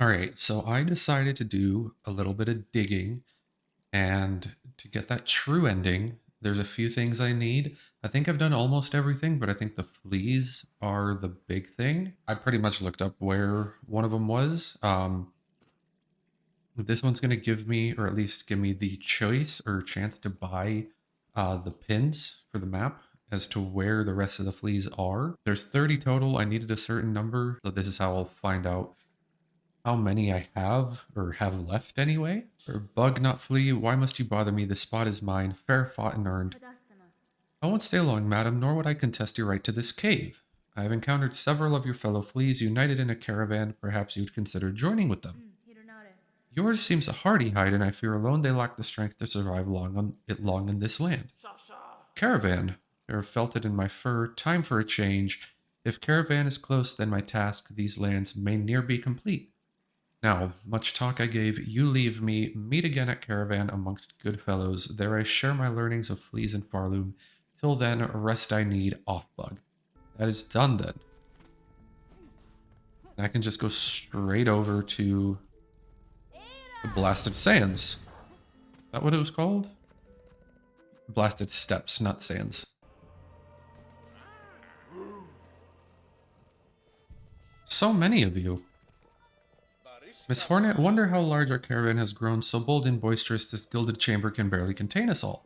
Alright, so I decided to do a little bit of digging, and to get that true ending, there's a few things I need. I think I've done almost everything, but I think the fleas are the big thing. I pretty much looked up where one of them was. This one's going to give me, or at least give me the choice or chance to buy the pins for the map as to where the rest of the fleas are. There's 30 total. I needed a certain number, so this is how I'll find out how many I have, or have left anyway. Or bug not flee, why must you bother me? The spot is mine, fair fought and earned. I won't stay long, madam, nor would I contest your right to this cave. I have encountered several of your fellow fleas united in a caravan. Perhaps you'd consider joining with them. Yours seems a hardy hide, and I fear alone they lack the strength to survive long in this land. Caravan, I have felt it in my fur. Time for a change. If caravan is close, then my task these lands may near be complete. Now, much talk I gave, you leave me, meet again at caravan amongst good fellows. There I share my learnings of fleas and farloom. Till then, rest I need, off bug. That is done then. And I can just go straight over to the Blasted Sands. Is that what it was called? Blasted Steps, not Sands. So many of you. Miss Hornet, wonder how large our caravan has grown. So bold and boisterous, this gilded chamber can barely contain us all.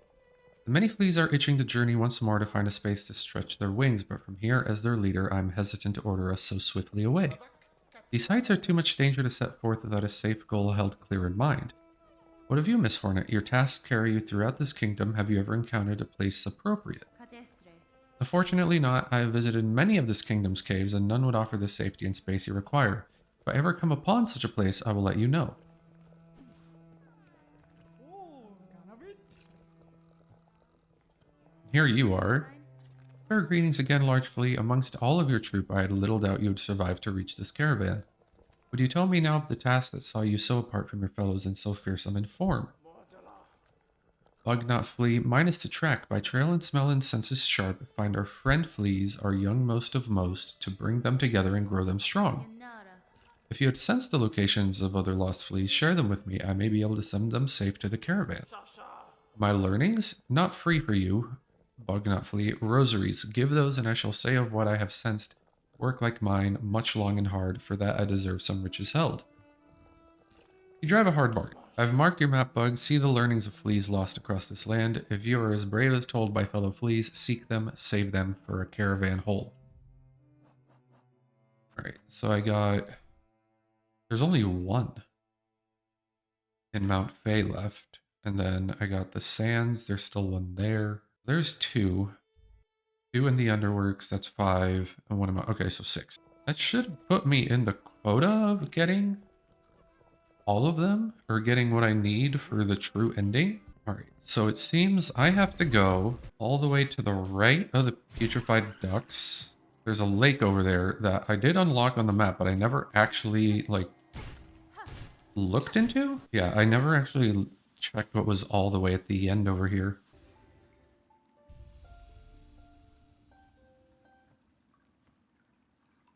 The many fleas are itching to journey once more to find a space to stretch their wings, but from here, as their leader, I'm hesitant to order us so swiftly away. These heights are too much danger to set forth without a safe goal held clear in mind. What of you, Miss Hornet? Your tasks carry you throughout this kingdom. Have you ever encountered a place appropriate? Unfortunately not. I have visited many of this kingdom's caves, and none would offer the safety and space you require. If I ever come upon such a place, I will let you know. Here you are. Fair greetings again, large flea. Amongst all of your troop, I had little doubt you would survive to reach this caravan. Would you tell me now of the task that saw you so apart from your fellows and so fearsome in form? Bug not flee, mine is to track, by trail and smell and senses sharp, find our friend fleas, our young most of most, to bring them together and grow them strong. If you had sensed the locations of other lost fleas, share them with me. I may be able to send them safe to the caravan. My learnings? Not free for you. Bug not flee. Rosaries. Give those, and I shall say of what I have sensed. Work like mine, much long and hard. For that I deserve some riches held. You drive a hard bargain. I've marked your map, Bug. See the learnings of fleas lost across this land. If you are as brave as told by fellow fleas, seek them, save them for a caravan whole. Alright, so I got... There's only one in Mount Fay left. And then I got the Sands. There's still one there. There's two. Two in the Underworks. That's 5. And one in Mount... Okay, so 6. That should put me in the quota of getting all of them, or getting what I need for the true ending. Alright, so it seems I have to go all the way to the right of the Putrefied Ducks. There's a lake over there that I did unlock on the map, but I never actually, like, looked into? Yeah, I never actually checked what was all the way at the end over here.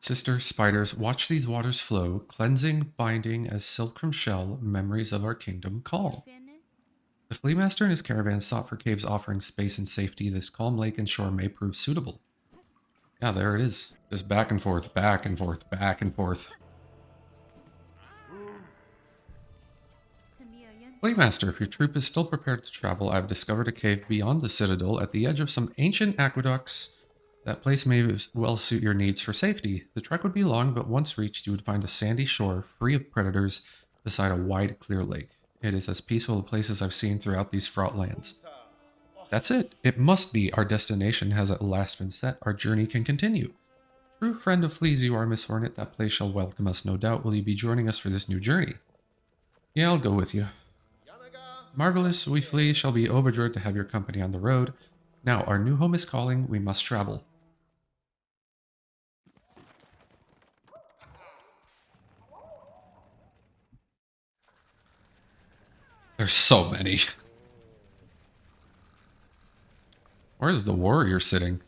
Sister spiders, watch these waters flow, cleansing, binding as silk from shell, memories of our kingdom call. The flea master and his caravan sought for caves offering space and safety. This calm lake and shore may prove suitable. Yeah, there it is. Just back and forth, back and forth, back and forth. Flea master, if your troop is still prepared to travel, I've discovered a cave beyond the citadel at the edge of some ancient aqueducts. That place may well suit your needs for safety. The trek would be long, but once reached, you would find a sandy shore free of predators beside a wide, clear lake. It is as peaceful a place as I've seen throughout these fraught lands. That's it. It must be. Our destination has at last been set. Our journey can continue. True friend of fleas you are, Miss Hornet. That place shall welcome us, no doubt. Will you be joining us for this new journey? Yeah, I'll go with you. Marvelous, we fleas shall be overjoyed to have your company on the road. Now, our new home is calling. We must travel. There's so many. Where's the warrior sitting?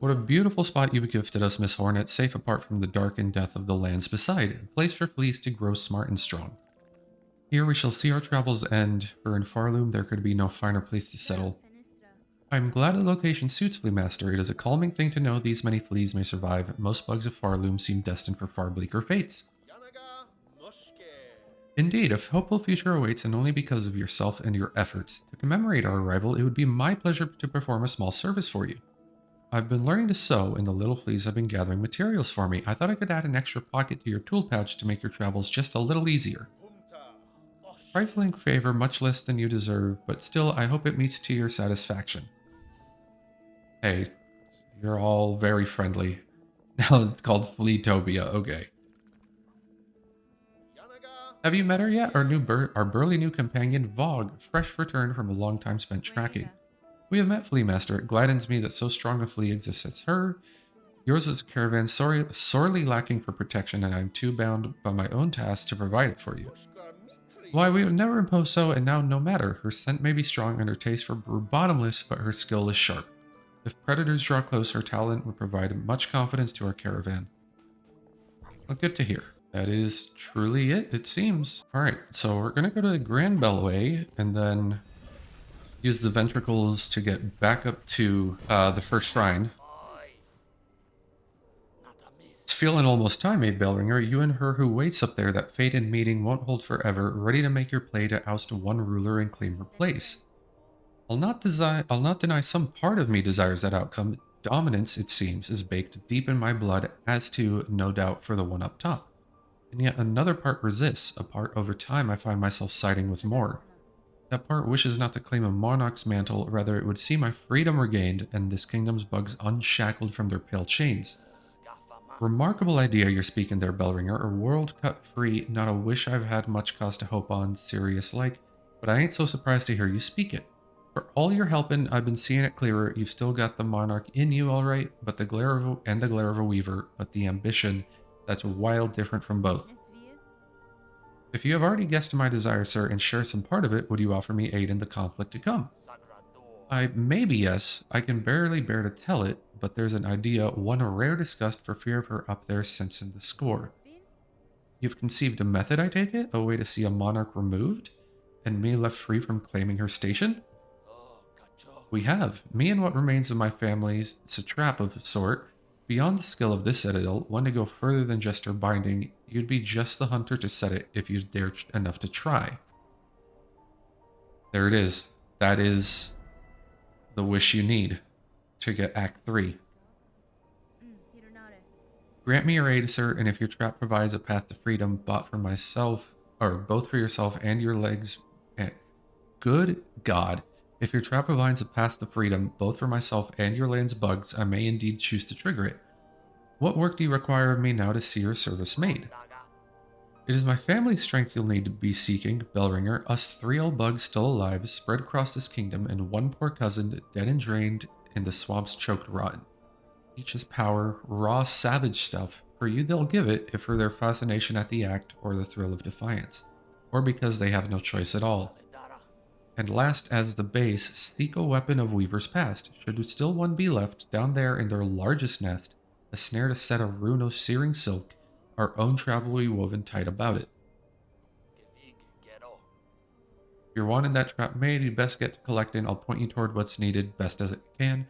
What a beautiful spot you've gifted us, Miss Hornet, safe apart from the dark and death of the lands beside, a place for fleas to grow smart and strong. Here we shall see our travels end, for in Farloom there could be no finer place to settle. I'm glad the location suits Flea Master. It is a calming thing to know these many fleas may survive. Most bugs of Farloom seem destined for far bleaker fates. Indeed, a hopeful future awaits, and only because of yourself and your efforts. To commemorate our arrival, it would be my pleasure to perform a small service for you. I've been learning to sew, and the little fleas have been gathering materials for me. I thought I could add an extra pocket to your tool pouch to make your travels just a little easier. Trifling favor, much less than you deserve, but still, I hope it meets to your satisfaction. Hey, you're all very friendly. Now it's called Fleetopia, okay. Have you met her yet? Our burly new companion, Vogue, fresh returned from a long time spent tracking. We have met Flea Master. It gladdens me that so strong a flea exists as her. Yours was a caravan sorely lacking for protection, and I am too bound by my own tasks to provide it for you. Why, we would never impose so, and now no matter. Her scent may be strong and her taste for brew bottomless, but her skill is sharp. If predators draw close, her talent would provide much confidence to our caravan. Well, good to hear. That is truly it seems. Alright, so we're gonna go to the Grand Bellway, and then use the ventricles to get back up to the first shrine. It's feeling almost time, eh, Bellringer? You and her who waits up there, that fated meeting won't hold forever, ready to make your play to oust one ruler and claim her place. I'll not deny some part of me desires that outcome. Dominance, it seems, is baked deep in my blood, as to, no doubt, for the one up top. And yet another part resists, a part over time I find myself siding with more. That part wishes not to claim a monarch's mantle, rather it would see my freedom regained and this kingdom's bugs unshackled from their pale chains. Remarkable idea you're speaking there, Bellringer. A world cut free, not a wish I've had much cause to hope on, serious like, but I ain't so surprised to hear you speak it. For all your helping, I've been seeing it clearer. You've still got the monarch in you, all right, but the glare of a weaver, but the ambition, that's wild different from both. If you have already guessed my desire, sir, and share some part of it, would you offer me aid in the conflict to come? Maybe yes. I can barely bear to tell it, but there's an idea, one rare disgust for fear of her up there sensing the score. You've conceived a method, I take it? A way to see a monarch removed? And me left free from claiming her station? We have. Me and what remains of my family's, it's a trap of a sort. Beyond the skill of this citadel, one to go further than just her binding, you'd be just the hunter to set it if you dare enough to try. There it is. That is the wish you need to get Act 3. Grant me your aid, sir, and if your trap provides a path to freedom, bought for myself, or both for yourself and your legs, good God. If your trap provides a path to freedom, both for myself and your land's bugs, I may indeed choose to trigger it. What work do you require of me now to see your service made? It is my family's strength you'll need to be seeking, Bellringer. Us 3 old bugs still alive, spread across this kingdom, and one poor cousin, dead and drained, in the swamps choked rotten. Each is power, raw, savage stuff. For you they'll give it, if for their fascination at the act, or the thrill of defiance. Or because they have no choice at all. And last as the base, seek a weapon of Weaver's past. Should still one be left, down there in their largest nest, a snare to set a rune of searing silk, our own travel will be woven tight about it. If you're wanting that trap made, you'd best get to collecting. I'll point you toward what's needed, best as it can.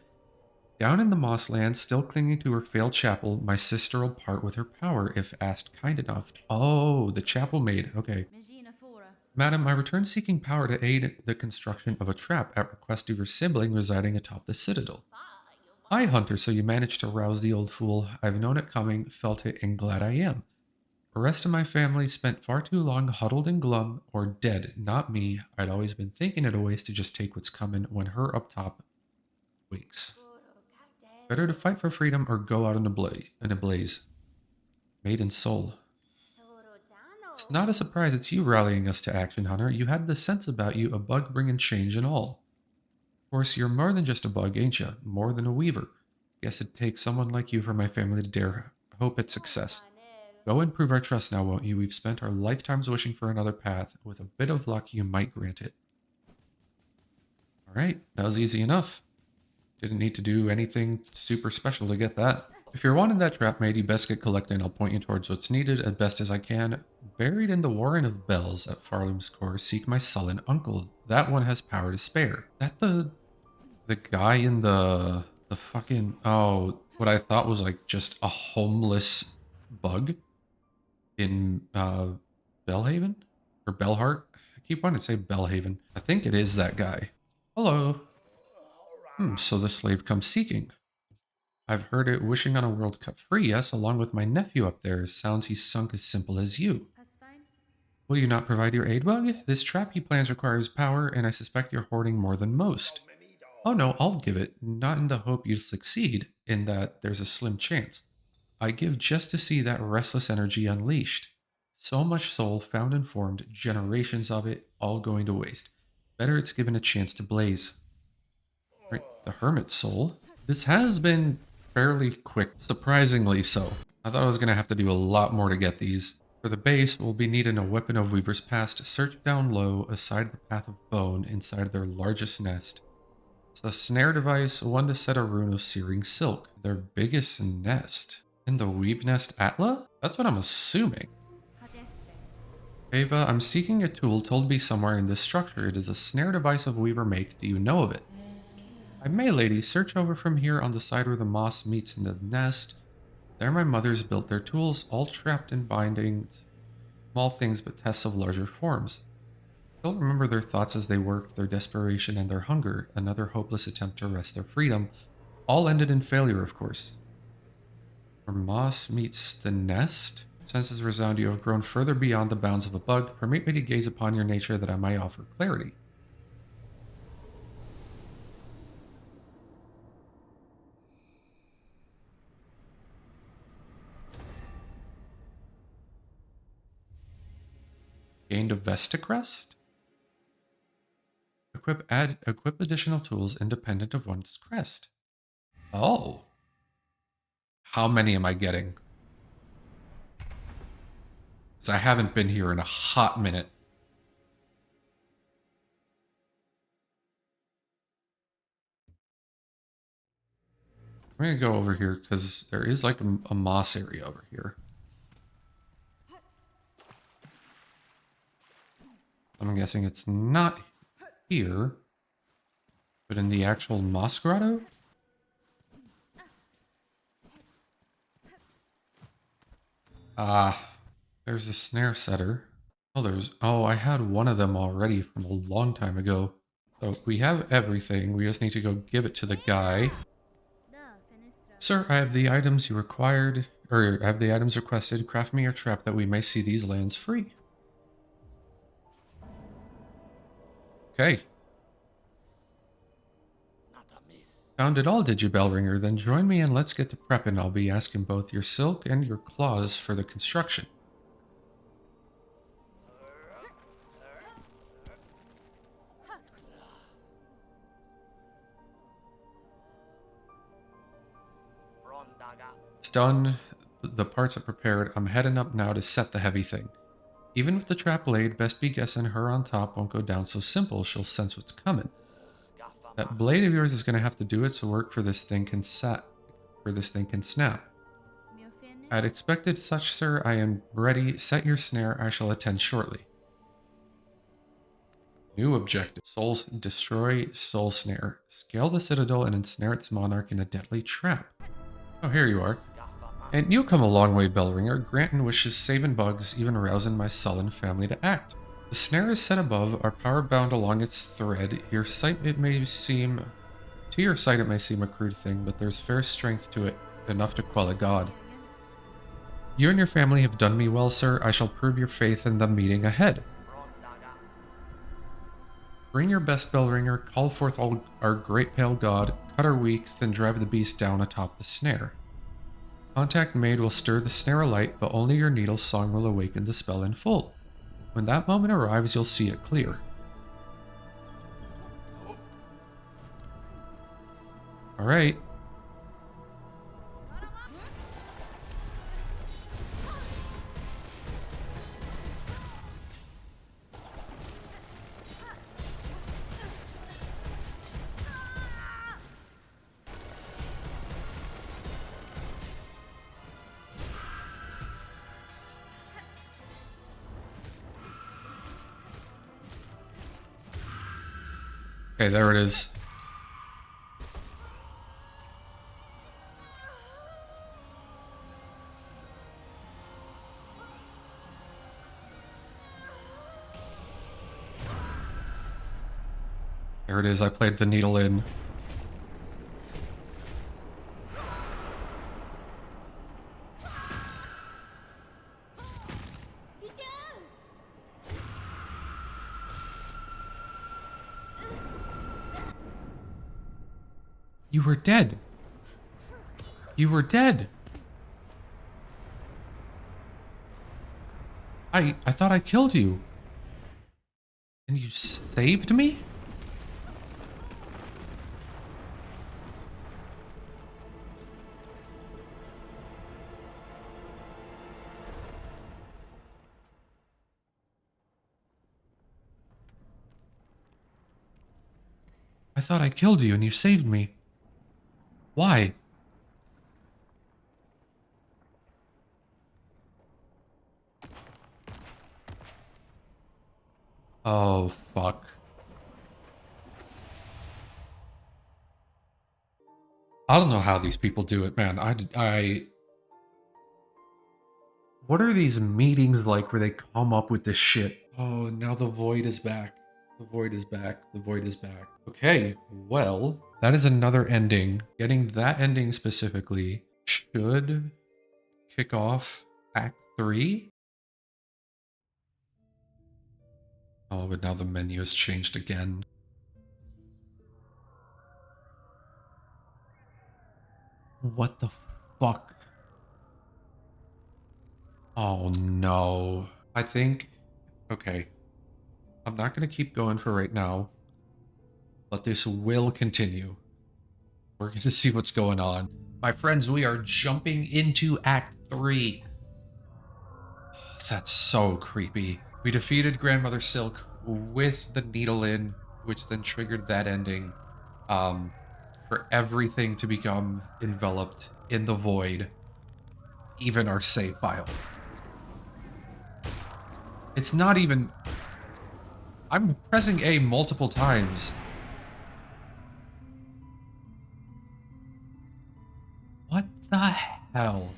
Down in the Mosslands, still clinging to her failed chapel, my sister will part with her power, if asked kind enough. Oh, the chapel maid, okay. Madam, I return seeking power to aid the construction of a trap at request of your sibling residing atop the citadel. Hi, Hunter, so you managed to rouse the old fool. I've known it coming, felt it, and glad I am. The rest of my family spent far too long huddled and glum, or dead, not me. I'd always been thinking it a waste to just take what's coming when her up top wakes. Better to fight for freedom or go out in a blaze. Made in soul. It's not a surprise it's you rallying us to action, Hunter. You had the sense about you, a bug bringing change and all. Of course, you're more than just a bug, ain't you? More than a weaver. Guess it'd take someone like you for my family to dare hope at success. Go and prove our trust now, won't you? We've spent our lifetimes wishing for another path. With a bit of luck, you might grant it. Alright, that was easy enough. Didn't need to do anything super special to get that. If you're wanting that trap made, you best get collecting. I'll point you towards what's needed as best as I can. Buried in the Warren of Bells at Farlum's core, seek my sullen uncle. That one has power to spare. Is that the guy in the fucking, oh, what I thought was like just a homeless bug in Bellhaven or Bellheart? I keep wanting to say Bellhaven. I think it is that guy. Hello. So the slave comes seeking. I've heard it wishing on a world cut free, yes, along with my nephew up there. Sounds he's sunk as simple as you. Will you not provide your aid, Bug? This trap he plans requires power, and I suspect you're hoarding more than most. Oh no, I'll give it, not in the hope you succeed, in that there's a slim chance. I give just to see that restless energy unleashed. So much soul found and formed, generations of it, all going to waste. Better it's given a chance to blaze. Right, the hermit soul. This has been fairly quick, surprisingly so. I thought I was going to have to do a lot more to get these. For the base, we'll be needing a weapon of Weaver's Past. Search down low, aside the path of bone, inside their largest nest. It's a snare device, one to set a rune of searing silk. Their biggest nest. In the Weave Nest Atla? That's what I'm assuming. Ava, I'm seeking a tool told to be somewhere in this structure. It is a snare device of Weaver make. Do you know of it? I may, lady. Search over from here on the side where the moss meets in the nest. There my mothers built their tools, all trapped in bindings. Small things, but tests of larger forms. Still remember their thoughts as they worked, their desperation and their hunger. Another hopeless attempt to wrest their freedom. All ended in failure, of course. Where moss meets the nest? Senses resound, you have grown further beyond the bounds of a bug. Permit me to gaze upon your nature that I might offer clarity. Gained a Vesticrest? Equip additional tools independent of one's crest. Oh. How many am I getting? Because I haven't been here in a hot minute. I'm going to go over here because there is like a moss area over here. I'm guessing it's not here, but in the actual moss grotto? There's a snare setter. Oh, I had one of them already from a long time ago. So we have everything. We just need to go give it to the guy. Sir, I have the items you required, or I have the items requested. Craft me your trap that we may see these lands free. Okay. Found it all, did you, Bellringer? Then join me and let's get to prepping. I'll be asking both your silk and your claws for the construction. It's done. The parts are prepared. I'm heading up now to set the heavy thing. Even with the trap laid, best be guessing her on top won't go down so simple. She'll sense what's coming. That blade of yours is going to have to do its work for this thing can snap. I'd expected such, sir. I am ready. Set your snare. I shall attend shortly. New objective. Destroy soul snare. Scale the citadel and ensnare its monarch in a deadly trap. Oh, here you are. And you come a long way, Bellringer. Granting wishes, saving bugs, even rousing my sullen family to act. The snare is set above, our power bound along its thread. To your sight it may seem a crude thing, but there's fair strength to it, enough to quell a god. You and your family have done me well, sir. I shall prove your faith in the meeting ahead. Bring your best, Bellringer. Call forth all our great pale god. Cut our weak, then drive the beast down atop the snare. Contact made will stir the snare alight, but only your needle's song will awaken the spell in full. When that moment arrives, you'll see it clear. Alright. Okay, there it is. There it is. I played the needle in. You were dead. You were dead. I thought I killed you. And you saved me? I thought I killed you and you saved me. Why? Oh, fuck. I don't know how these people do it, man. What are these meetings like where they come up with this shit? Oh, now the void is back. The void is back. The void is back. Okay, well, that is another ending. Getting that ending specifically should kick off Act 3. Oh, but now the menu has changed again. What the fuck? Oh no. I think, okay, I'm not going to keep going for right now, but this will continue. We're going to see what's going on. My friends, we are jumping into Act 3. That's so creepy. We defeated Grandmother Silk with the needle in, which then triggered that ending. For everything to become enveloped in the void, even our save file. It's not even... I'm pressing A multiple times. What the hell?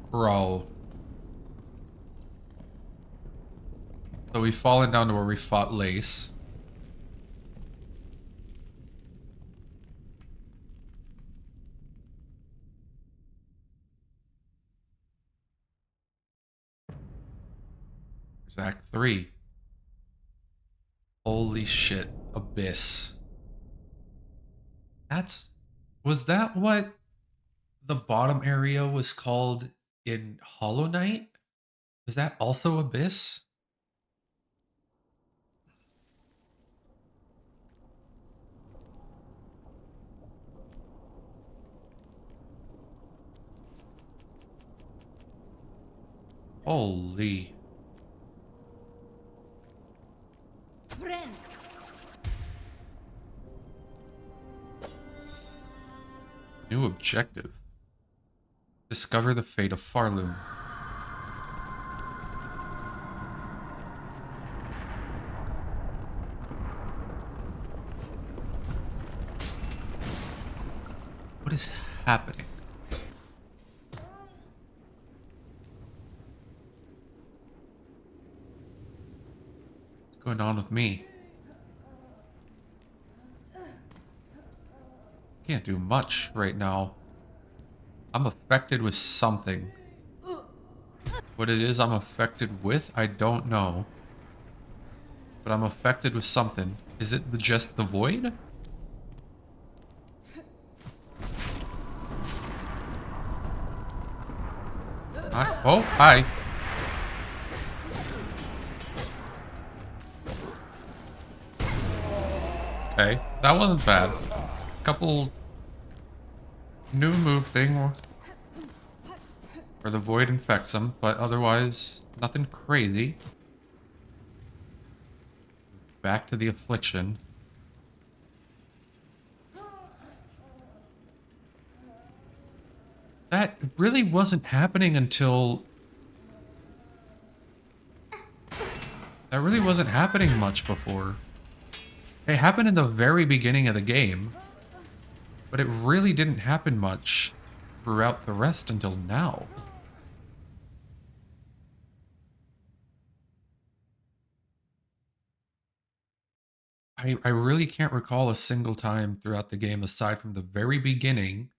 Bro. So we've fallen down to where we fought Lace. There's Act 3. Holy shit. Abyss. Was that what the bottom area was called in Hollow Knight? Is that also Abyss? Holy. Friend. New objective. Discover the fate of Farloom. What is happening? What's going on with me? Can't do much right now. I'm affected with something. What it is I'm affected with, I don't know. But I'm affected with something. Is it just the void? Oh, hi. Okay, that wasn't bad. Couple new move thing where the void infects him, but otherwise nothing crazy. Back to the affliction. that really wasn't happening until... That really wasn't happening much before. It happened in the very beginning of the game, but it really didn't happen much throughout the rest until now. I really can't recall a single time throughout the game aside from the very beginning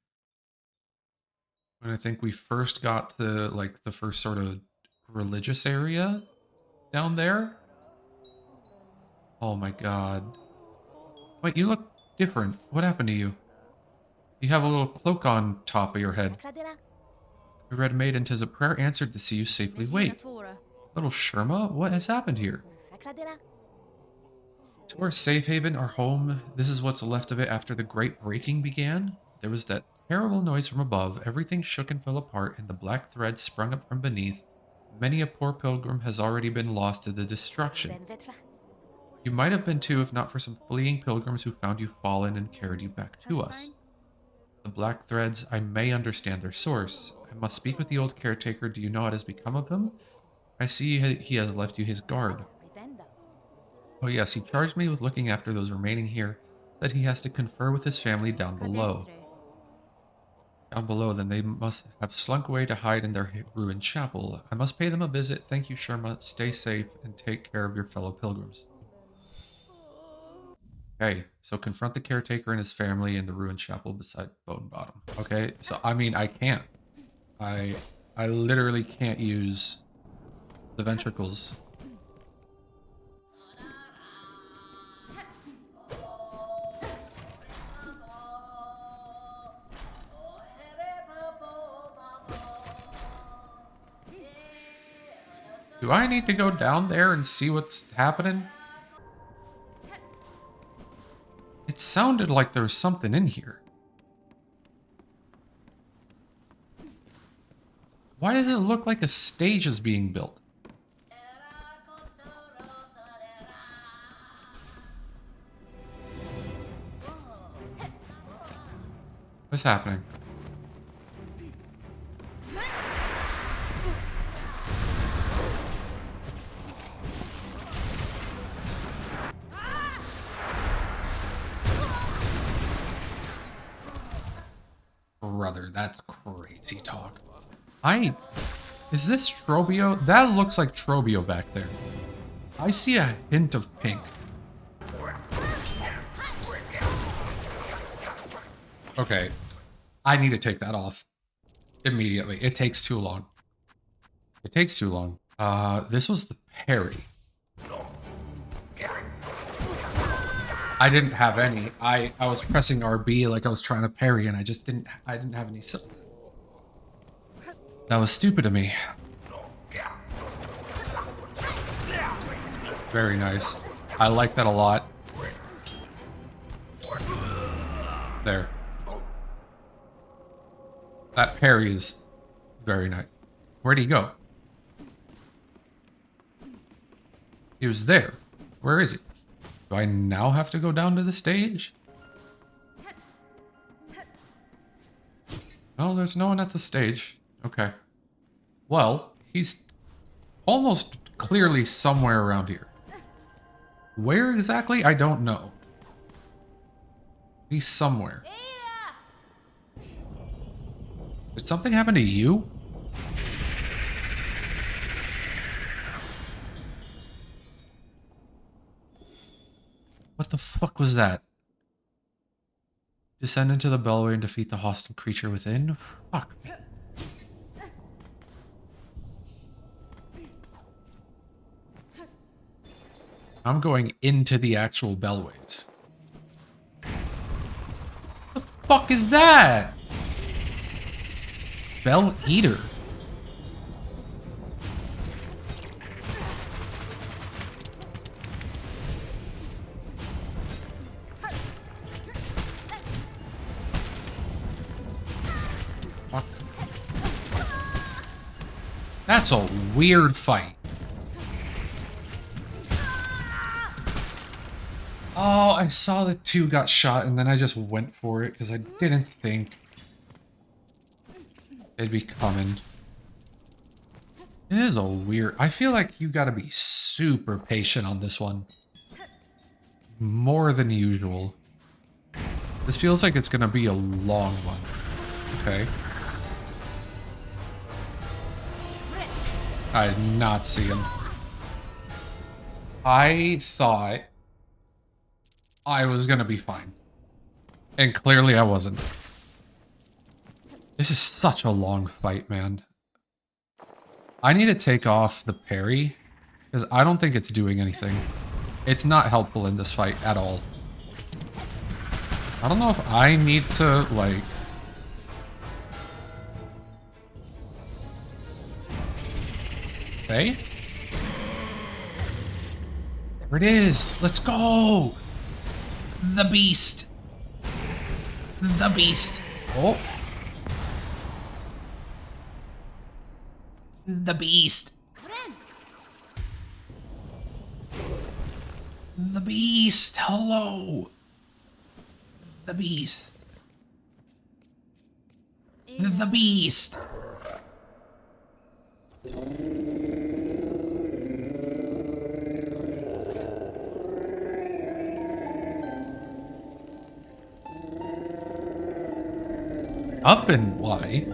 when I think we first got to like the first sort of religious area down there. Oh my god. Wait, you look different. What happened to you? You have a little cloak on top of your head. The Red Maiden says a prayer answered to see you safely wake. Little Sherma, what has happened here? To our safe haven, our home, this is what's left of it after the great breaking began. There was that terrible noise from above, everything shook and fell apart, and the black thread sprung up from beneath. Many a poor pilgrim has already been lost to the destruction. You might have been too if not for some fleeing pilgrims who found you fallen and carried you back to us. The black threads, I may understand their source. I must speak with the old caretaker. Do you know what has become of them? I see he has left you his guard. Oh yes, he charged me with looking after those remaining here. Said he has to confer with his family down below. Down below, then they must have slunk away to hide in their ruined chapel. I must pay them a visit. Thank you, Sherma. Stay safe and take care of your fellow pilgrims. Okay, so confront the caretaker and his family in the ruined chapel beside Bone Bottom. Okay, so I mean, I can't. I literally can't use the ventricles. Do I need to go down there and see what's happening? It sounded like there was something in here. Why does it look like a stage is being built? What's happening? Brother, that's crazy talk. Is this Trobio? That looks like Trobio back there. I see a hint of pink. Okay. I need to take that off. Immediately. It takes too long. It takes too long. This was the parry. I didn't have any. I was pressing RB like I was trying to parry and I didn't have any. That was stupid of me. Very nice. I like that a lot. There. That parry is very nice. Where'd he go? He was there. Where is he? Do I now have to go down to the stage? Oh, there's no one at the stage. Okay. Well, he's almost clearly somewhere around here. Where exactly? I don't know. He's somewhere. Did something happen to you? What the fuck was that? Descend into the bellway and defeat the hostile creature within? Fuck. I'm going into the actual bellways. What the fuck is that? Bell Eater. Fuck. That's a weird fight. Oh, I saw the two got shot and then I just went for it because I didn't think They'd be coming. It is a weird... I feel like you gotta be super patient on this one. More than usual. This feels like it's gonna be a long one. Okay. I did not see him. I thought I was gonna be fine. And clearly I wasn't. This is such a long fight, man. I need to take off the parry, because I don't think it's doing anything. It's not helpful in this fight at all. I don't know if I need to, like... Okay. There it is. Let's go. The beast. The beast. Oh. The beast. The beast. Hello. The beast. The beast. Up and why?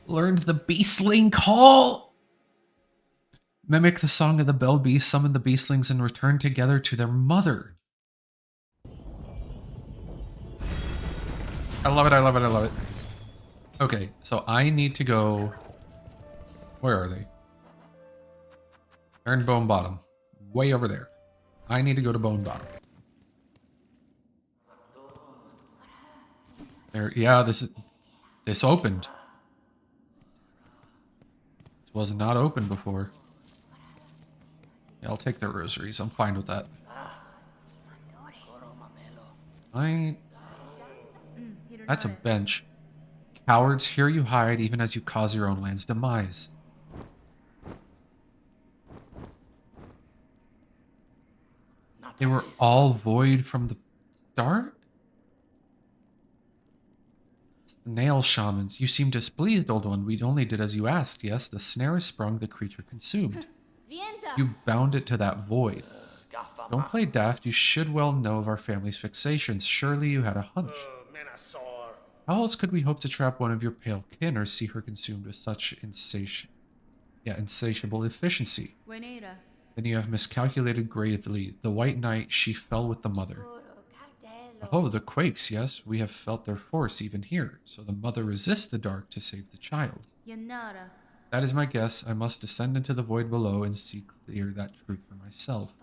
Learned the beastling call. Mimic the song of the bell beast, summon the beastlings, and return together to their mother. I love it, I love it, I love it. Okay, so I need to go... Where are they? They're in Bone Bottom. Way over there. I need to go to Bone Bottom. There, yeah, this opened. This was not open before. Yeah, I'll take their rosaries. I'm fine with that. That's a bench. Cowards, here you hide, even as you cause your own land's demise. They were all void from the start? Snail shamans, you seem displeased, old one. We only did as you asked. Yes, the snare is sprung, the creature consumed. You bound it to that void. Don't play daft. You should well know of our family's fixations. Surely you had a hunch. How else could we hope to trap one of your pale kin or see her consumed with such insatiable efficiency? Then you have miscalculated gravely. The White Knight, she fell with the mother. Oh, the quakes, yes. We have felt their force even here. So the mother resists the dark to save the child. That is my guess. I must descend into the void below and see clear that truth for myself.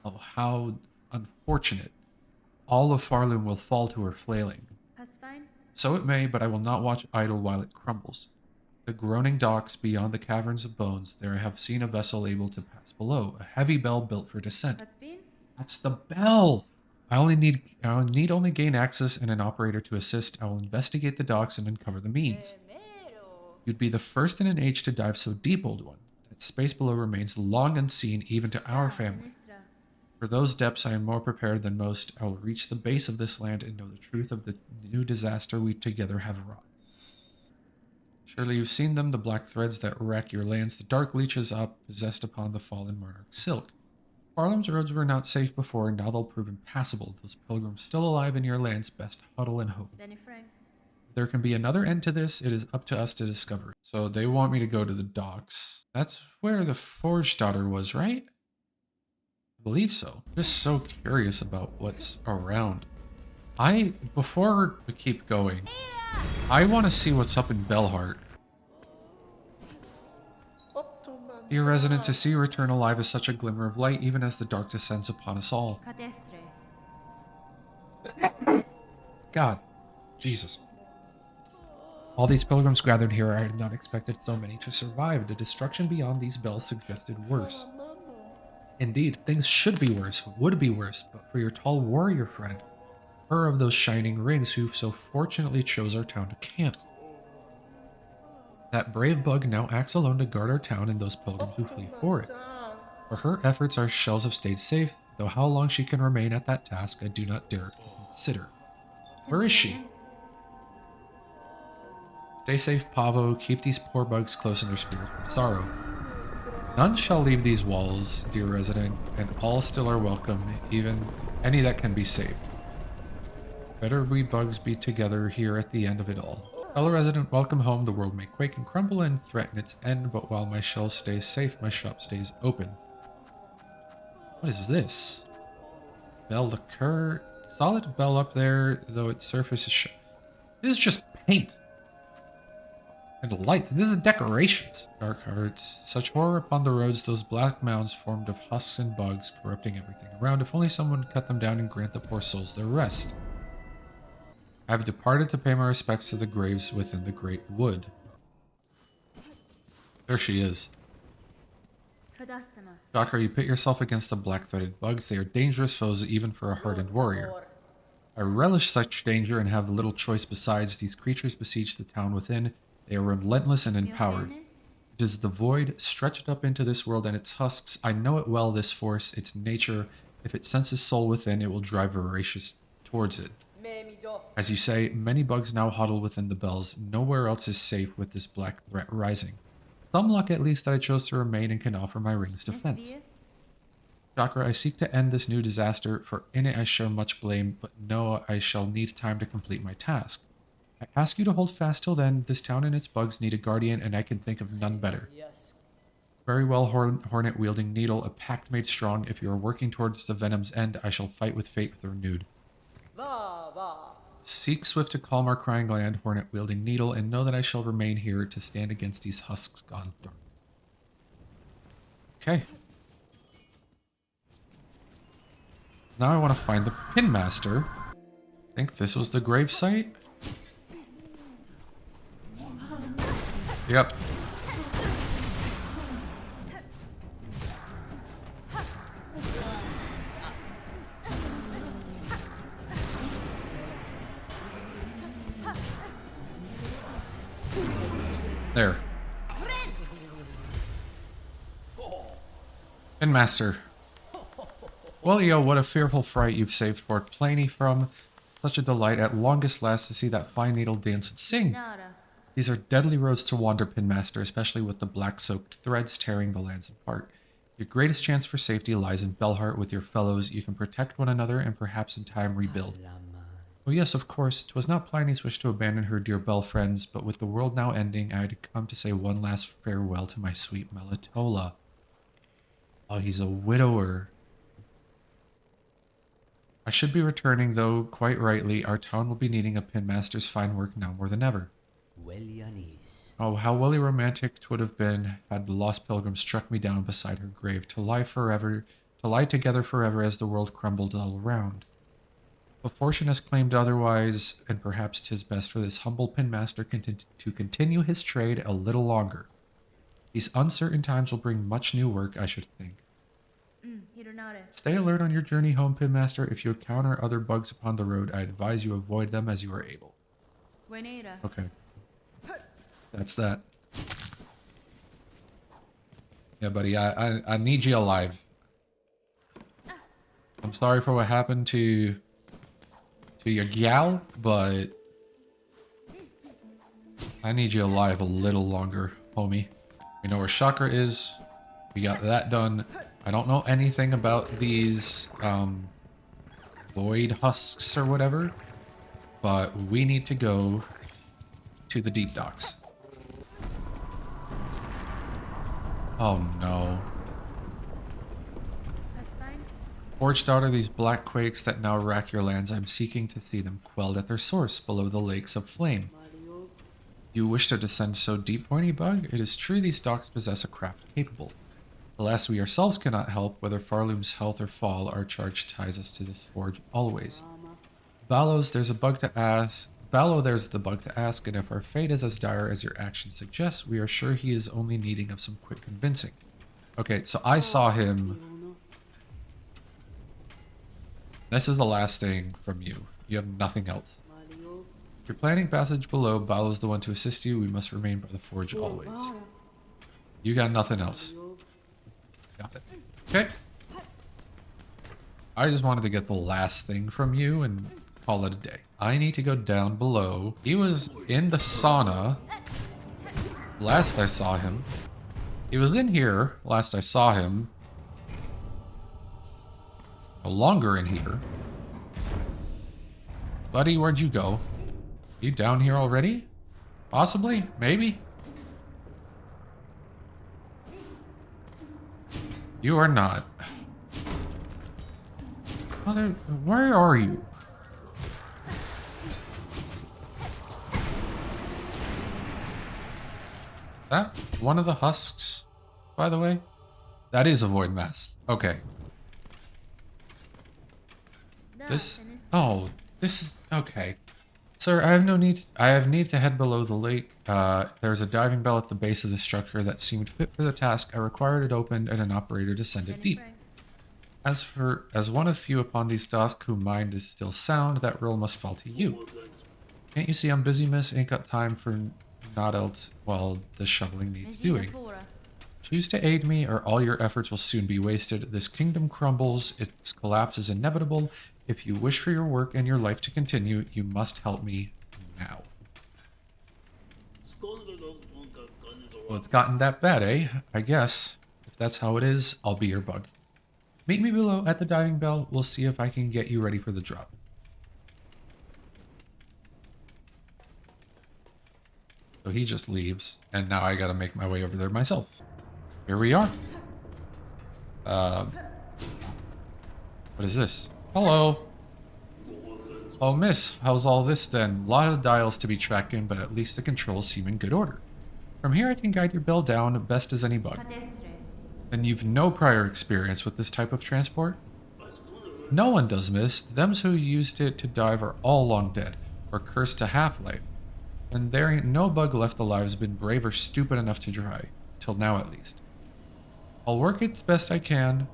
Oh, how unfortunate. All of Farloom will fall to her flailing. That's fine. So it may, but I will not watch idle while it crumbles. The groaning docks beyond the caverns of bones, there I have seen a vessel able to pass below, a heavy bell built for descent. That's the bell! I need only gain access and an operator to assist. I will investigate the docks and uncover the means. You'd be the first in an age to dive so deep, old one. That space below remains long unseen even to our family. For those depths I am more prepared than most. I will reach the base of this land and know the truth of the new disaster we together have wrought. Surely you've seen them, the black threads that wreck your lands, the dark leeches up possessed upon the fallen monarch Silk. Farloom's roads were not safe before, and now they'll prove impassable. Those pilgrims still alive in your lands, best huddle and hope. If there can be another end to this, it is up to us to discover it. So they want me to go to the docks. That's where the Forge Daughter was, right? I believe so. I'm just so curious about what's around. Before we keep going, I want to see what's up in Bellheart. Dear resident, to see you return alive is such a glimmer of light, even as the dark descends upon us all. God. Jesus. All these pilgrims gathered here, I had not expected so many to survive. The destruction beyond these bells suggested worse. Indeed, things should be worse, would be worse, but for your tall warrior friend. Her of those shining rings who so fortunately chose our town to camp. That brave bug now acts alone to guard our town and those pilgrims who flee for it. For her efforts, our shells have stayed safe, though how long she can remain at that task I do not dare to consider. Where is she? Stay safe, Pavo. Keep these poor bugs close in their spirits from sorrow. None shall leave these walls, dear resident, and all still are welcome, even any that can be saved. Better we bugs be together here at the end of it all. Fellow resident, welcome home. The world may quake and crumble and threaten its end, but while my shell stays safe, my shop stays open. What is this? Bell lacquer. Solid bell up there, though its surface is this is just paint. And light. This is decorations. Dark hearts. Such horror upon the roads, those black mounds formed of husks and bugs, corrupting everything around. If only someone would cut them down and grant the poor souls their rest. I have departed to pay my respects to the graves within the great wood. There she is. Shocker, you pit yourself against the black-threaded bugs. They are dangerous foes even for a hardened warrior. I relish such danger and have little choice besides. These creatures besiege the town within. They are relentless and empowered. It is the void stretched up into this world and its husks. I know it well, this force, its nature. If it senses soul within, it will drive voracious towards it. As you say, many bugs now huddle within the bells. Nowhere else is safe with this black threat rising. Some luck at least that I chose to remain and can offer my ring's defense. Chakra, I seek to end this new disaster, for in it I share much blame, but know I shall need time to complete my task. I ask you to hold fast till then. This town and its bugs need a guardian, and I can think of none better. Very well, hornet-wielding needle, a pact made strong. If you are working towards the venom's end, I shall fight with fate with renewed. Seek swift to calm our crying land, hornet-wielding needle, and know that I shall remain here to stand against these husks gone dark. Okay. Now I want to find the Pin Master. I think this was the grave site. Yep. There. Pin Master. Well, yo, what a fearful fright you've saved Fort Planey from. Such a delight at longest last to see that fine needle dance and sing. These are deadly roads to wander, Pin Master, especially with the black-soaked threads tearing the lands apart. Your greatest chance for safety lies in Belheart with your fellows. You can protect one another and perhaps in time rebuild. Oh yes, of course, 'twas not Pliny's wish to abandon her dear Bell friends, but with the world now ending, I had come to say one last farewell to my sweet Melitola. Oh, he's a widower. I should be returning, though, quite rightly. Our town will be needing a Pin Master's fine work now more than ever. Oh, how welly romantic 'twould have been had the lost pilgrim struck me down beside her grave, to lie together forever as the world crumbled all around. But fortune has claimed otherwise, and perhaps 'tis best for this humble Pin Master to continue his trade a little longer. These uncertain times will bring much new work, I should think. Stay alert on your journey home, Pin Master. If you encounter other bugs upon the road, I advise you avoid them as you are able. Okay. That's that. Yeah, buddy, I need you alive. I'm sorry for what happened to your gal, but I need you alive a little longer, homie. We know where Chakra is. We got that done. I don't know anything about these void husks or whatever, but we need to go to the deep docks. Oh no. Forged out are these black quakes that now rack your lands. I'm seeking to see them quelled at their source below the lakes of flame. You wish to descend so deep, pointy bug? It is true these docks possess a craft capable. Alas, we ourselves cannot help. Whether Farloom's health or fall, our charge ties us to this forge always. Ballos, there's the bug to ask, and if our fate is as dire as your actions suggest, we are sure he is only needing of some quick convincing. Okay, so I saw him. This is the last thing from you. You have nothing else. If you're planning passage below, Balo is the one to assist you. We must remain by the forge always. You got nothing else. Got it. Okay. I just wanted to get the last thing from you and call it a day. I need to go down below. He was in the sauna last I saw him. He was in here last I saw him. No longer in here. Buddy, where'd you go? You down here already? Possibly? Maybe? You are not. Mother, where are you? That one of the husks, by the way? That is a void mass. Okay. This... Oh, this is... Okay. Sir, I have need to head below the lake. There's a diving bell at the base of the structure that seemed fit for the task. I required it opened and an operator to send it deep. As one of few upon these tasks whose mind is still sound, that role must fall to you. Can't you see I'm busy, miss? Ain't got time for naught else while the shoveling needs doing. Choose to aid me, or all your efforts will soon be wasted. This kingdom crumbles. Its collapse is inevitable. If you wish for your work and your life to continue, you must help me now. Well, it's gotten that bad, eh? I guess. If that's how it is, I'll be your bug. Meet me below at the diving bell. We'll see if I can get you ready for the drop. So he just leaves, and now I gotta make my way over there myself. Here we are. What is this? Hello. Oh, miss, how's all this then? A lot of dials to be tracking, but at least the controls seem in good order. From here I can guide your bell down best as any bug. Then you've no prior experience with this type of transport? No one does, miss. Them who used it to dive are all long dead, or cursed to half-life. And there ain't no bug left alive has been brave or stupid enough to try. Till now, at least. I'll work its best I can.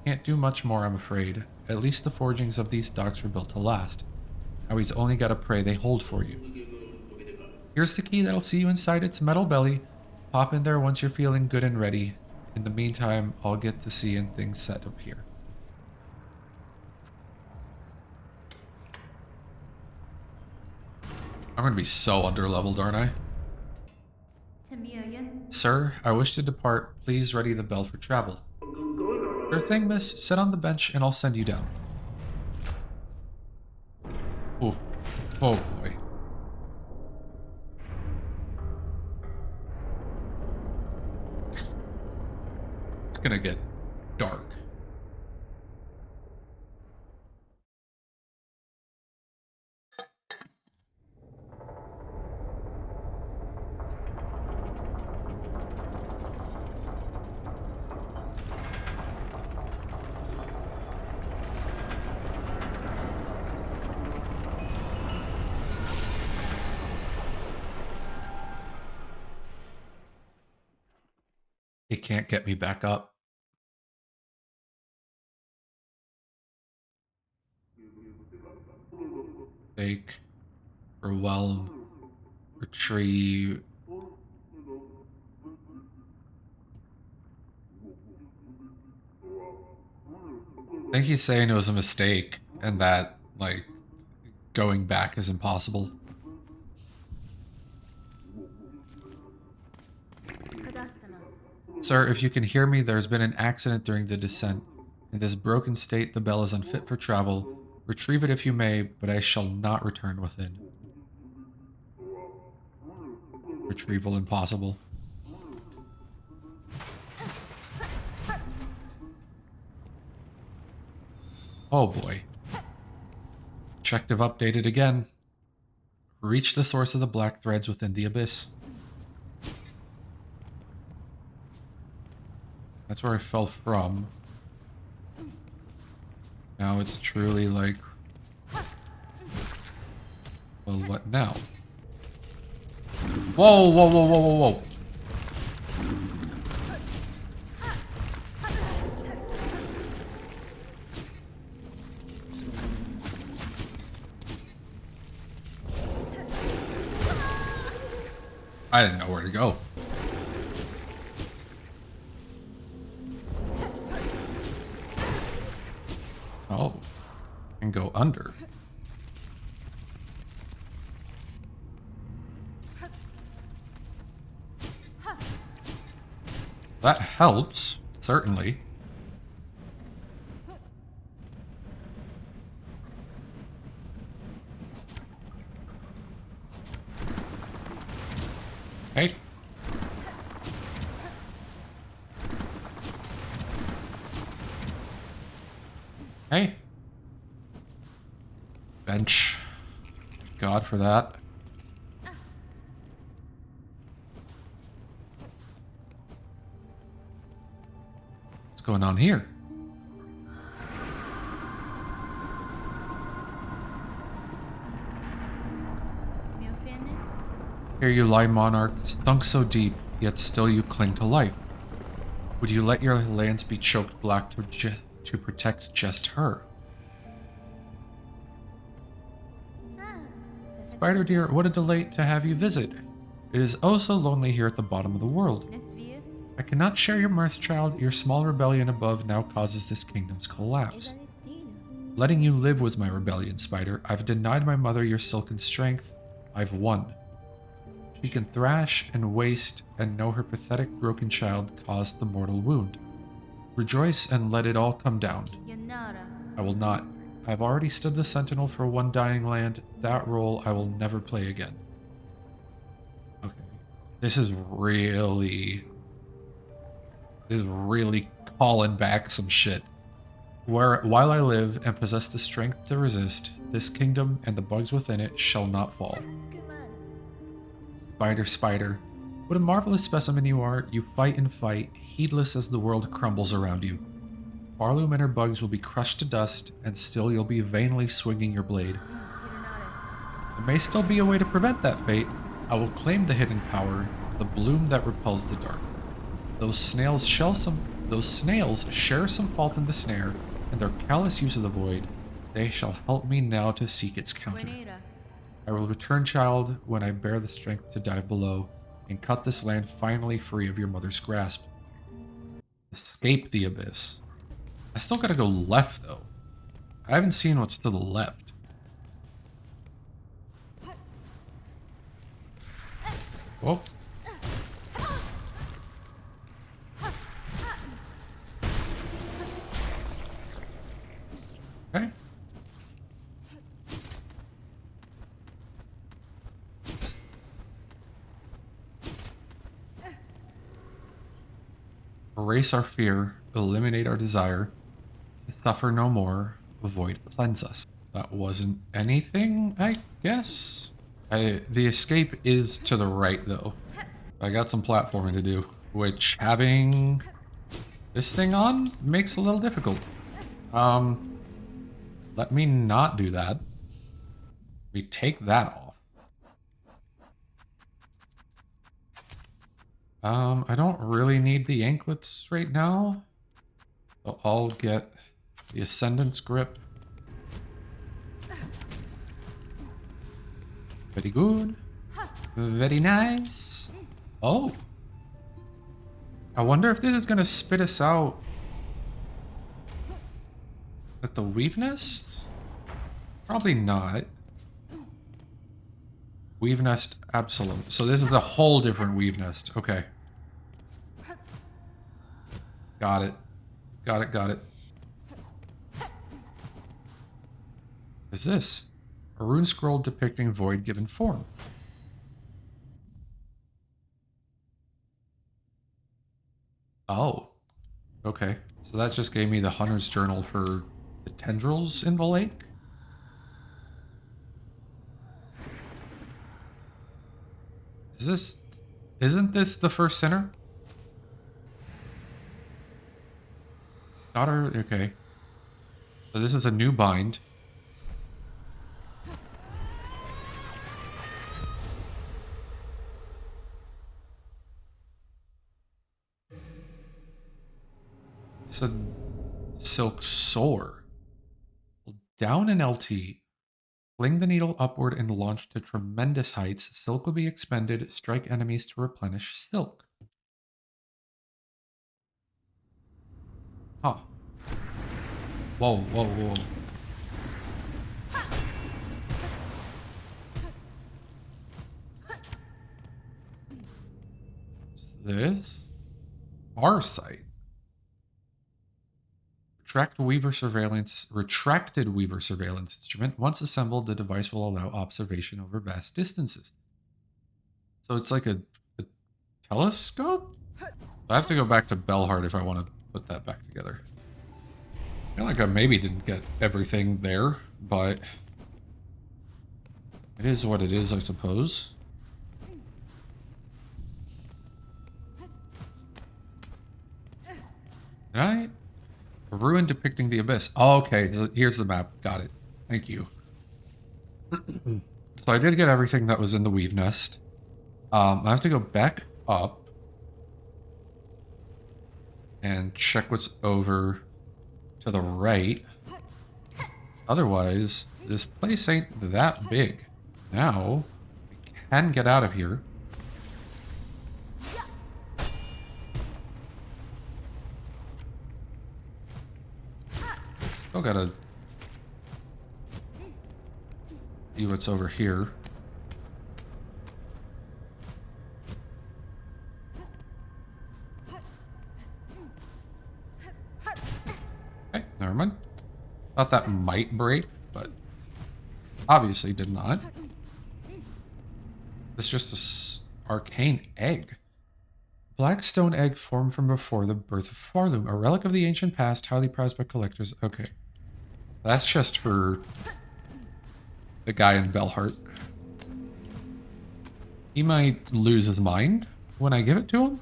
Can't do much more, I'm afraid. At least the forgings of these docks were built to last. Now he's only gotta pray they hold for you. Here's the key that'll see you inside its metal belly. Pop in there once you're feeling good and ready. In the meantime, I'll get to seeing things set up here. I'm gonna be so underleveled, aren't I? Sir, I wish to depart. Please ready the bell for travel. Sure thing, miss. Sit on the bench and I'll send you down. Oh, oh boy. It's gonna get dark. It can't get me back up. Take, overwhelm, retrieve. I think he's saying it was a mistake and that, like, going back is impossible. Sir, if you can hear me, there's been an accident during the descent. In this broken state, the bell is unfit for travel. Retrieve it if you may, but I shall not return within. Retrieval impossible. Oh boy. Objective updated again. Reach the source of the black threads within the abyss. That's where I fell from. Now it's truly like... Well, what now? Whoa, whoa, whoa, whoa, whoa, whoa. I didn't know where to go. Oh, and go under. That helps, certainly. Hey. Hey. Bench. God for that. What's going on here? Me ofende? Here you lie, monarch, sunk so deep, yet still you cling to life. Would you let your lands be choked black to protect just her? Spider dear, what a delight to have you visit. It is oh so lonely here at the bottom of the world. Nesvia? I cannot share your mirth, child. Your small rebellion above now causes this kingdom's collapse. Letting you live was my rebellion, Spider. I've denied my mother your silken strength. I've won. She can thrash and waste and know her pathetic broken child caused the mortal wound. Rejoice and let it all come down. Yanara. I will not. I've already stood the sentinel for one dying land. That role I will never play again. Okay. This is really calling back some shit. While I live and possess the strength to resist, this kingdom and the bugs within it shall not fall. Spider, spider, what a marvelous specimen you are. You fight and fight, heedless as the world crumbles around you. Barloom and her bugs will be crushed to dust, and still you'll be vainly swinging your blade. There may still be a way to prevent that fate. I will claim the hidden power, the bloom that repels the dark. Those snails share some fault in the snare, and their callous use of the void. They shall help me now to seek its counter. Buenera. I will return, child, when I bear the strength to dive below, and cut this land finally free of your mother's grasp. Escape the abyss. I still gotta go left, though. I haven't seen what's to the left. Whoa. Okay. Erase our fear, eliminate our desire, to suffer no more, avoid cleanse us. That wasn't anything, I guess? The escape is to the right, though. I got some platforming to do, which having this thing on makes a little difficult. Let me not do that. We take that off. I don't really need the anklets right now. So I'll get the Ascendant's Grip. Very good. Very nice. Oh. I wonder if this is going to spit us out at the Weave Nest? Probably not. Weave Nest Absolute. So this is a whole different Weave Nest. Okay. Got it. Got it, got it. What is this? A rune scroll depicting void given form. Oh. Okay. So that just gave me the Hunter's Journal for the tendrils in the lake? Isn't this the first sinner? Daughter, okay. So this is a new bind. It's a silk sore. Down in LT. Fling the needle upward and launch to tremendous heights. Silk will be expended. Strike enemies to replenish silk. Huh. Whoa, whoa, whoa. What's this? Far sight. Retracted Weaver surveillance instrument. Once assembled, the device will allow observation over vast distances. So it's like a telescope? I have to go back to Bellheart if I want to put that back together. I feel like I maybe didn't get everything there, but it is what it is, I suppose. Did I? A ruin depicting the abyss. Oh, okay, here's the map. Got it. Thank you. So I did get everything that was in the weave nest. I have to go back up and check what's over to the right. Otherwise, this place ain't that big. Now, we can get out of here. Still gotta see what's over here. Okay, never mind. Thought that might break, but obviously did not. It's just a arcane egg. Black stone egg formed from before the birth of Farloom, a relic of the ancient past, highly prized by collectors. Okay. That's just for the guy in Bellheart. He might lose his mind when I give it to him.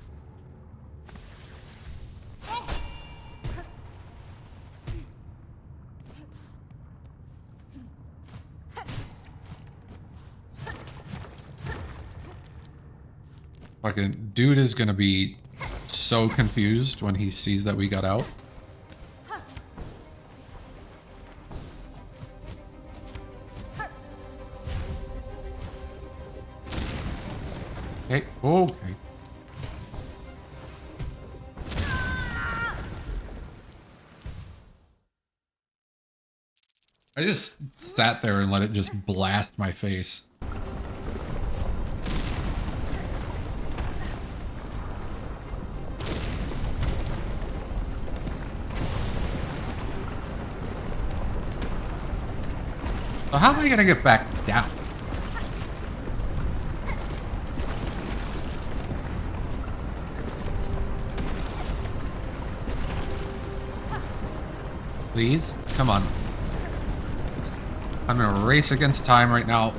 Fucking dude is gonna be so confused when he sees that we got out. Okay, okay. I just sat there and let it just blast my face. So how am I gonna get back down? Please? Come on. I'm gonna race against time right now.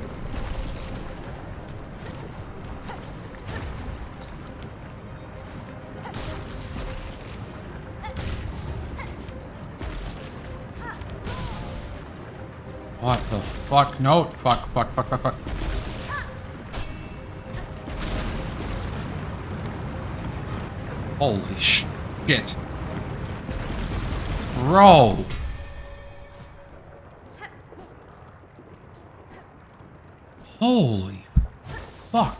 What the fuck? No. Fuck, fuck, fuck, fuck, fuck. Holy shit. Bro. Holy fuck.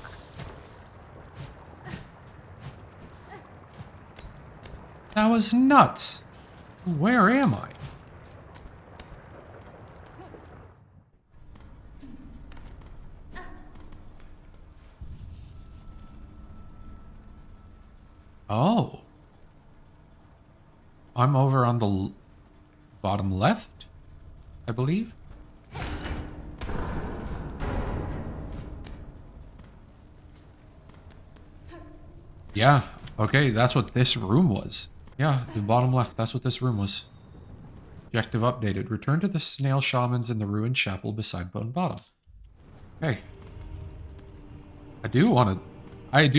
That was nuts. Where am I? Oh. I'm over on the bottom left, I believe. Yeah, okay, that's what this room was. Yeah, the bottom left, that's what this room was. Objective updated. Return to the snail shamans in the ruined chapel beside Bone Bottom. Okay. I do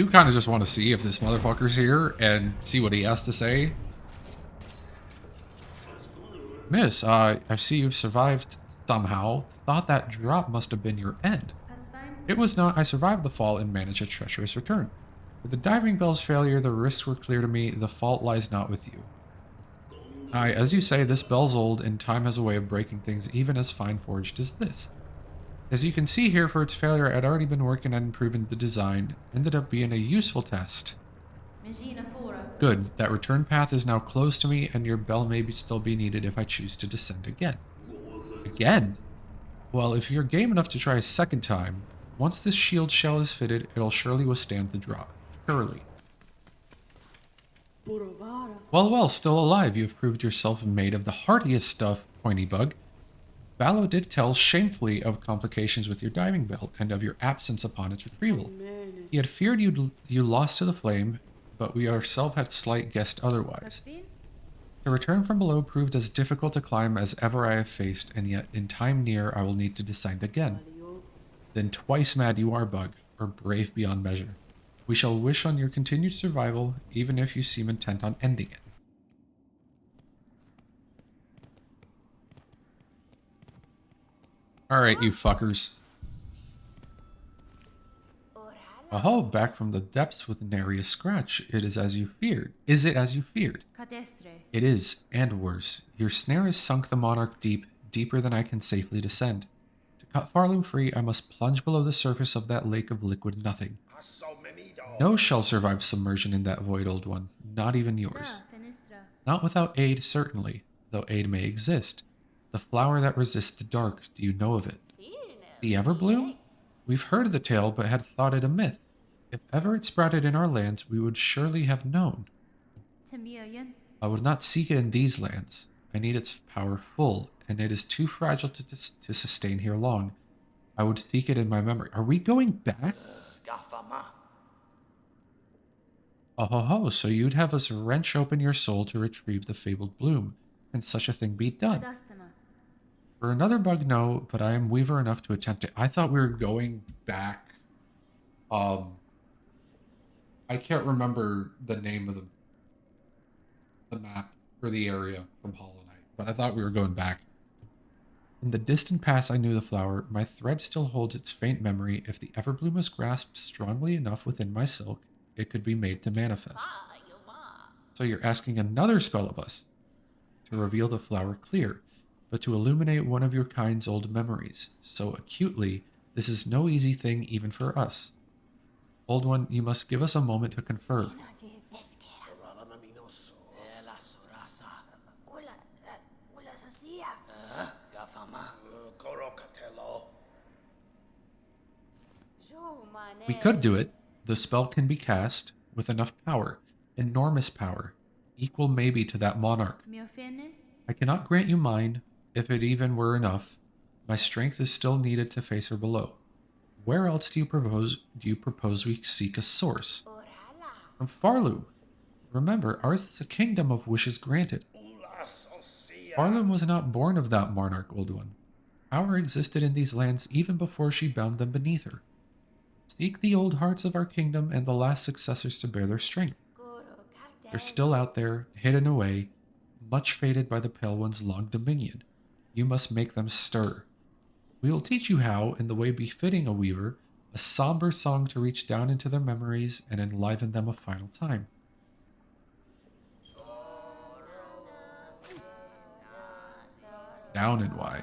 kind of just want to see if this motherfucker's here and see what he has to say. Miss, I see you've survived somehow. Thought that drop must have been your end. It was not. I survived the fall and managed a treacherous return. With the diving bell's failure, the risks were clear to me. The fault lies not with you. Aye, as you say, this bell's old, and time has a way of breaking things even as fine-forged as this. As you can see here, for its failure, I'd already been working on improving the design. Ended up being a useful test. Mangina fora. Good, that return path is now closed to me, and your bell may still be needed if I choose to descend again. Again? Well, if you're game enough to try a second time, once this shield shell is fitted, it'll surely withstand the drop. Surely. Well, still alive, you've proved yourself made of the hardiest stuff, Pointy Bug. Ballo did tell shamefully of complications with your diving belt and of your absence upon its retrieval. He had feared you lost to the flame, but we ourselves had slight guessed otherwise. Caspin? To return from below proved as difficult to climb as ever I have faced, and yet in time near I will need to descend again. Then twice mad you are, Bug, or brave beyond measure. We shall wish on your continued survival, even if you seem intent on ending it. Alright, you fuckers. Oh, back from the depths with nary a scratch. It is as you feared. Is it as you feared? Cadestre. It is, and worse. Your snare has sunk the monarch deep, deeper than I can safely descend. To cut Farloom free, I must plunge below the surface of that lake of liquid nothing. No shall survive submersion in that void, old one. Not even yours. Fenestra. Not without aid, certainly, though aid may exist. The flower that resists the dark, do you know of it? The Everbloom? We've heard of the tale, but had thought it a myth. If ever it sprouted in our lands, we would surely have known. Temioyen. I would not seek it in these lands. I need its power full, and it is too fragile to sustain here long. I would seek it in my memory. Are we going back? Oh ho ho, so you'd have us wrench open your soul to retrieve the fabled bloom. Can such a thing be done? Adastema. For another bug, no, but I am weaver enough to attempt it. I thought we were going back. I can't remember the name of the map or the area from Hollow Knight, but I thought we were going back. In the distant past, I knew the flower. My thread still holds its faint memory. If the Everbloom was grasped strongly enough within my silk, it could be made to manifest. So you're asking another spell of us to reveal the flower clear, but to illuminate one of your kind's old memories. So acutely, this is no easy thing even for us. Old one, you must give us a moment to confer. We could do it. The spell can be cast with enough power, enormous power, equal maybe to that monarch. Miofene. I cannot grant you mine, if it even were enough. My strength is still needed to face her below. Where else do you propose we seek a source? From Farloom. Remember, ours is a kingdom of wishes granted. Farloom was not born of that monarch, old one. Power existed in these lands even before she bound them beneath her. Seek the old hearts of our kingdom and the last successors to bear their strength. They're still out there, hidden away, much faded by the Pale One's long dominion. You must make them stir. We will teach you how, in the way befitting a weaver, a somber song to reach down into their memories and enliven them a final time. Down and why?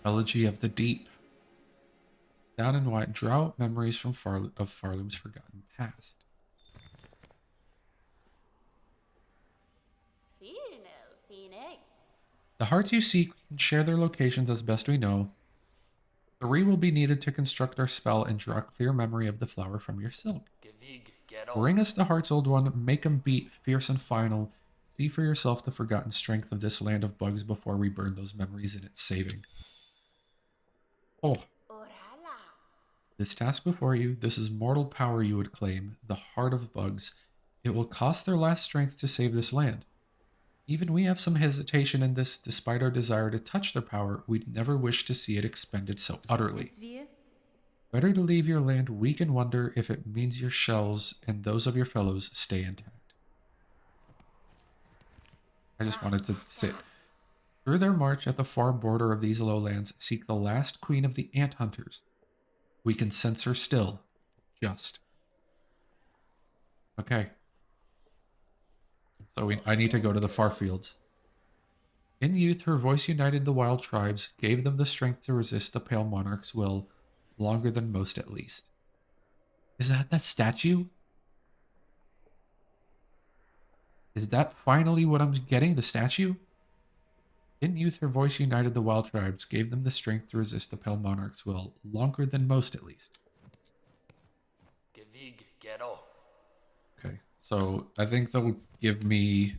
Elegy of the Deep. Down and wide, draw out memories from Farloom's forgotten past. The hearts you seek, we can share their locations as best we know. 3 will be needed to construct our spell and draw clear memory of the flower from your silk. Bring us the hearts, old one, make 'em beat, fierce and final. See for yourself the forgotten strength of this land of bugs before we burn those memories in its saving. Oh. This task before you, this is mortal power you would claim, the heart of bugs. It will cost their last strength to save this land. Even we have some hesitation in this, despite our desire to touch their power, we'd never wish to see it expended so utterly. Better to leave your land weak in wonder if it means your shells and those of your fellows stay intact. I just wanted to sit. Through their march at the far border of these lowlands, seek the last queen of the ant hunters. We can sense her still. Just. Okay. So I need to go to the far fields. In youth, her voice united the wild tribes, gave them the strength to resist the Pale Monarch's will, longer than most at least. Is that statue? Is that finally what I'm getting? The statue? In youth, her voice united the wild tribes, gave them the strength to resist the Pale Monarch's will, longer than most at least. Okay, so I think they'll give me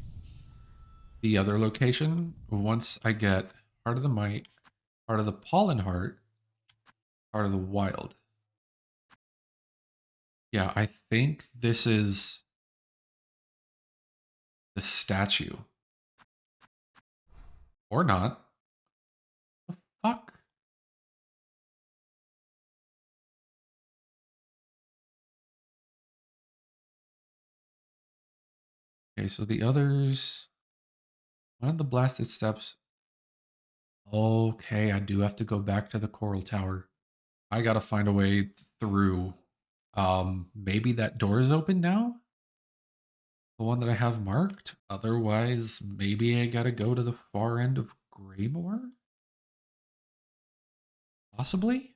the other location once I get Heart of the Might, Heart of the Pollen Heart, Heart of the Wild. Yeah, I think this is the statue. Or not. The fuck? Okay, so the others. One of the blasted steps. Okay, I do have to go back to the Coral Tower. I gotta find a way through. Maybe that door is open now? The one that I have marked? Otherwise, maybe I gotta go to the far end of Greymore? Possibly?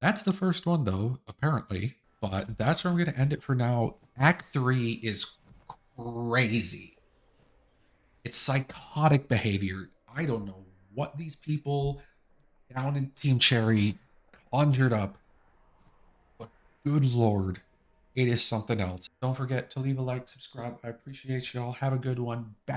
That's the first one, though, apparently. But that's where I'm going to end it for now. Act 3 is crazy. It's psychotic behavior. I don't know what these people down in Team Cherry conjured up, but good lord, it is something else. Don't forget to leave a like, subscribe. I appreciate y'all. Have a good one. Bye.